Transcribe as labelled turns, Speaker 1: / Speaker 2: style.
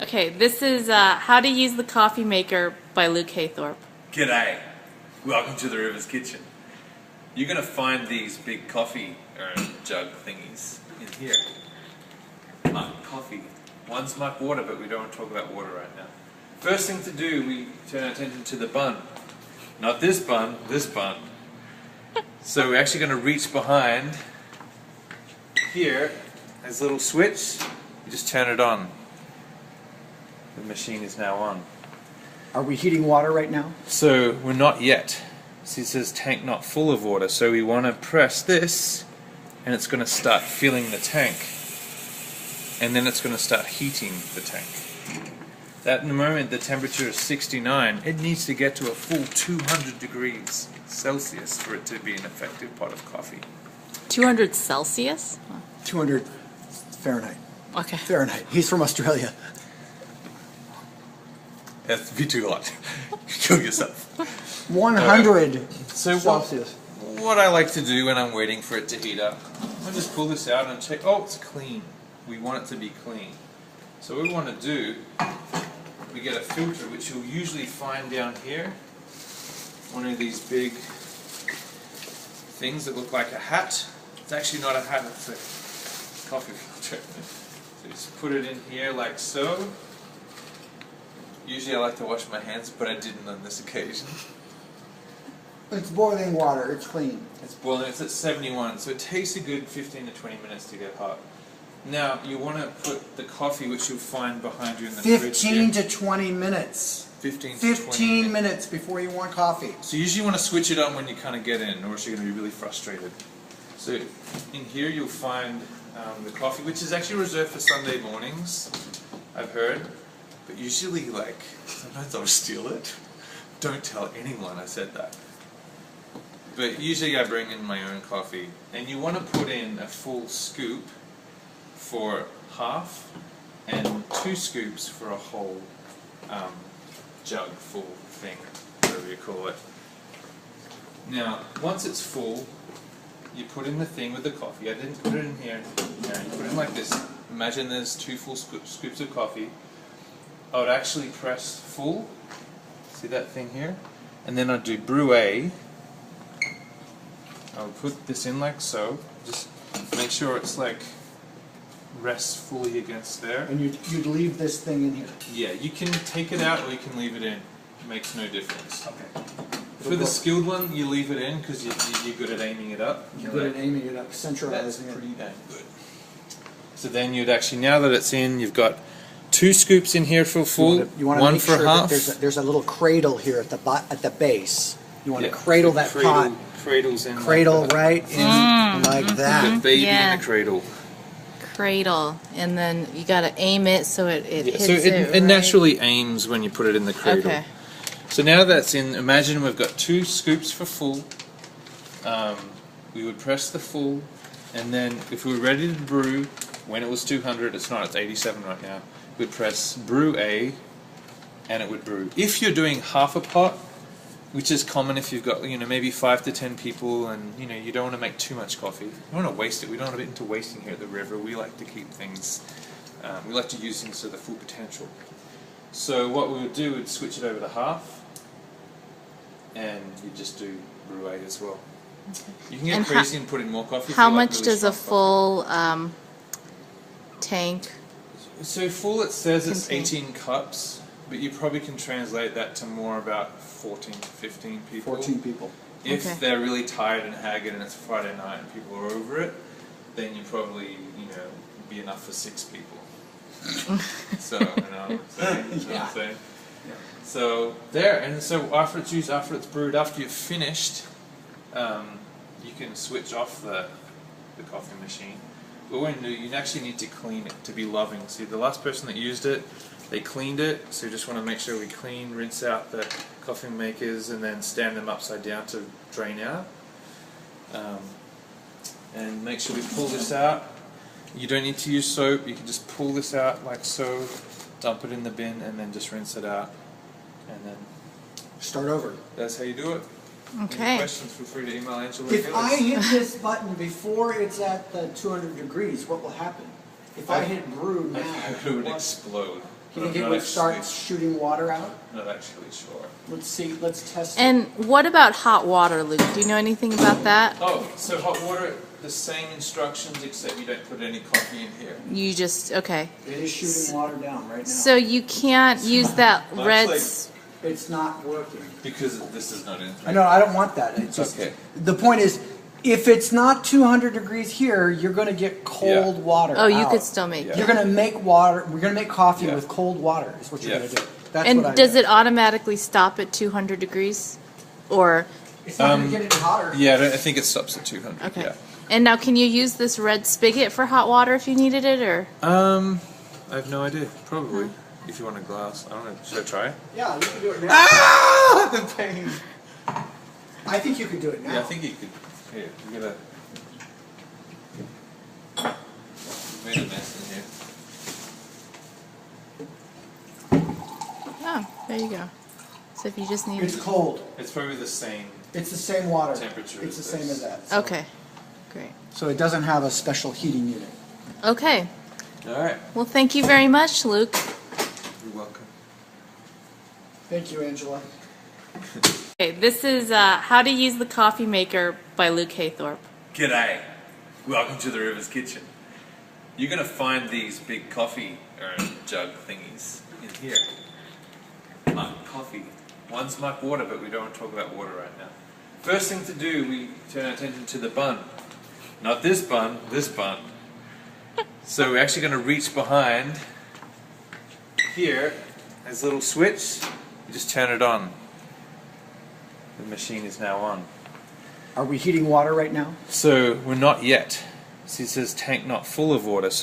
Speaker 1: Okay, this is How to Use the Coffee Maker by Luke Haythorpe.
Speaker 2: G'day. Welcome to the River's Kitchen. You're going to find these big coffee jug thingies in here. Mug coffee. One's mug water, but we don't want to talk about water right now. First thing to do, we turn our attention to the bun. Not this bun, this bun. So we're actually going to reach behind here. There's a little switch. You just turn it on. The machine is now on.
Speaker 3: Are we heating water right now?
Speaker 2: So we're not yet. See, it says tank not full of water. So we want to press this, and it's going to start filling the tank. And then it's going to start heating the tank. At the moment, the temperature is 69. It needs to get to a full 200 degrees Celsius for it to be an effective pot of coffee.
Speaker 1: 200 Celsius?
Speaker 3: 200 Fahrenheit.
Speaker 1: Okay.
Speaker 3: Fahrenheit. He's from Australia.
Speaker 2: That's be too hot. Kill yourself.
Speaker 3: 100
Speaker 2: So
Speaker 3: Celsius.
Speaker 2: what I like to do when I'm waiting for it to heat up, I just pull this out and check. Oh, it's clean. We want it to be clean. So what we want to do, we get a filter, which you'll usually find down here. One of these big things that look like a hat. It's actually not a hat, it's a coffee filter. So just put it in here like so. Usually I like to wash my hands, but I didn't on this occasion.
Speaker 3: It's boiling water. It's clean.
Speaker 2: It's boiling, it's at 71, so it takes a good 15 to 20 minutes to get hot. Now, you want to put the coffee, which you'll find behind you in the fridge
Speaker 3: 15
Speaker 2: here.
Speaker 3: to 20 minutes.
Speaker 2: 15 to 20
Speaker 3: 15 minutes before you want coffee.
Speaker 2: So you usually want to switch it on when you kind of get in, or else you're going to be really frustrated. So in here you'll find the coffee, which is actually reserved for Sunday mornings, I've heard. But usually, sometimes I'll steal it. Don't tell anyone I said that. But usually I bring in my own coffee. And you want to put in a full scoop for half, and 2 scoops for a whole jug full thing, whatever you call it. Now, once it's full, you put in the thing with the coffee. I didn't put it in here. No, you put it in like this. Imagine there's 2 full scoops of coffee. I would actually press full, see that thing here? And then I'd do brew A. I would put this in like so, just make sure it's rests fully against there.
Speaker 3: And you'd leave this thing in here.
Speaker 2: Yeah, you can take it out or you can leave it in. It makes no difference.
Speaker 3: Okay.
Speaker 2: For the skilled one, you leave it in because you're good at aiming it up.
Speaker 3: You're good at aiming it up,
Speaker 2: That's
Speaker 3: centralizing it.
Speaker 2: pretty dang good. So then you'd actually, now that it's in, you've got 2 scoops in here for full,
Speaker 3: You want to
Speaker 2: one
Speaker 3: make
Speaker 2: for
Speaker 3: sure
Speaker 2: half.
Speaker 3: that there's a little cradle here at the base. You want
Speaker 2: Yeah,
Speaker 3: to cradle
Speaker 2: the
Speaker 3: that pot.
Speaker 2: Cradle's in.
Speaker 3: Cradle
Speaker 2: like that.
Speaker 3: right in like
Speaker 2: The
Speaker 3: that.
Speaker 2: baby
Speaker 1: Yeah.
Speaker 2: in the cradle.
Speaker 1: Cradle. And then you got to aim it so it hits
Speaker 2: So it
Speaker 1: right?
Speaker 2: naturally aims when you put it in the cradle.
Speaker 1: Okay.
Speaker 2: So now that's in, imagine we've got 2 scoops for full. We would press the full, and then if we were ready to brew, when it was 200, it's not, it's 87 right now, we'd press brew A, and it would brew. If you're doing half a pot, which is common if you've got, maybe 5 to 10 people, and, you don't want to make too much coffee. You don't want to waste it. We don't want to get into wasting here at the river. We like to keep things, we like to use things to their full potential. So what we would do, we'd switch it over to half, and you just do brew A as well. You can get
Speaker 1: And
Speaker 2: crazy and put in more coffee. if
Speaker 1: How
Speaker 2: you like
Speaker 1: much
Speaker 2: really
Speaker 1: does a
Speaker 2: strong coffee.
Speaker 1: full tank?
Speaker 2: So full, it says it's
Speaker 1: contain?
Speaker 2: 18 cups, but you probably can translate that to more about 14 to 15 people.
Speaker 3: 14 people.
Speaker 2: If
Speaker 1: Okay.
Speaker 2: they're really tired and haggard and it's Friday night and people are over it, then you probably, be enough for 6 people. So, you know what I'm saying? You know what I'm saying?
Speaker 3: Yeah.
Speaker 2: So there, and so after it's used, after it's brewed, after you've finished, you can switch off the coffee machine. But when you actually need to clean it to be loving. See, the last person that used it, they cleaned it, so you just want to make sure we rinse out the coffee makers and then stand them upside down to drain out. And make sure we pull this out. You don't need to use soap, you can just pull this out like so, dump it in the bin, and then just rinse it out. And then
Speaker 3: Start over.
Speaker 2: that's how you do it. Any
Speaker 1: Okay.
Speaker 2: questions, feel free to email Angela.
Speaker 3: If I hit this button before it's at the 200 degrees, what will happen? If I hit brew now,
Speaker 2: it would
Speaker 3: what-
Speaker 2: explode.
Speaker 3: You think
Speaker 2: I'm
Speaker 3: it
Speaker 2: not
Speaker 3: would start
Speaker 2: actually-
Speaker 3: shooting water out?
Speaker 2: Not actually sure.
Speaker 3: Let's see, let's test it.
Speaker 1: And what about hot water, Luke? Do you know anything about that?
Speaker 2: Oh, so hot water, the same instructions except you don't put any coffee in here.
Speaker 1: You just, okay.
Speaker 3: It is shooting water down right now.
Speaker 1: So you can't use that red,
Speaker 3: It's not working.
Speaker 2: Because this is not in.
Speaker 3: I know, I don't want that. It's just,
Speaker 2: Okay.
Speaker 3: the point is, if it's not 200 degrees here, you're gonna get cold water
Speaker 1: oh, you
Speaker 3: out.
Speaker 1: could still make
Speaker 2: Yeah.
Speaker 1: it.
Speaker 3: You're gonna make water, we're gonna make coffee
Speaker 2: Yeah.
Speaker 3: with cold water, is what you're
Speaker 2: Yeah.
Speaker 3: gonna do. That's
Speaker 1: And
Speaker 3: what I
Speaker 1: does
Speaker 3: do.
Speaker 1: it automatically stop at 200 degrees? Or,
Speaker 3: It's not gonna get any hotter.
Speaker 2: Yeah, I think it stops at 200.
Speaker 1: okay.
Speaker 2: Yeah.
Speaker 1: And now can you use this red spigot for hot water if you needed it, or?
Speaker 2: I have no idea. Probably. If you want a glass. I don't know. Should I try?
Speaker 3: Yeah, you can do it now.
Speaker 2: Ah! The pain.
Speaker 3: I think you could do it now.
Speaker 2: Yeah, I think you could. Here, you gotta. Made a mess in here.
Speaker 1: Oh, there you go. So if you just need.
Speaker 3: It's cold.
Speaker 2: It's probably the same.
Speaker 3: It's the same water.
Speaker 2: Temperature
Speaker 3: It's the
Speaker 2: as
Speaker 3: same
Speaker 2: this.
Speaker 3: as that. So-
Speaker 1: Okay, great.
Speaker 3: So it doesn't have a special heating unit.
Speaker 1: Okay.
Speaker 2: All right.
Speaker 1: Well, thank you very much, Luke.
Speaker 2: You're welcome.
Speaker 3: Thank you, Angela.
Speaker 1: Okay, this is How to Use the Coffee Maker by Luke Haythorpe.
Speaker 2: G'day. Welcome to the River's Kitchen. You're gonna find these big coffee jug thingies in here. Mug coffee. One's mug water, but we don't want to talk about water right now. First thing to do, we turn our attention to the bun. Not this bun, this bun. So we're actually going to reach behind here. There's a little switch. You just turn it on. The machine is now on.
Speaker 3: Are we heating water right now?
Speaker 2: So we're not yet. See, it says tank not full of water. So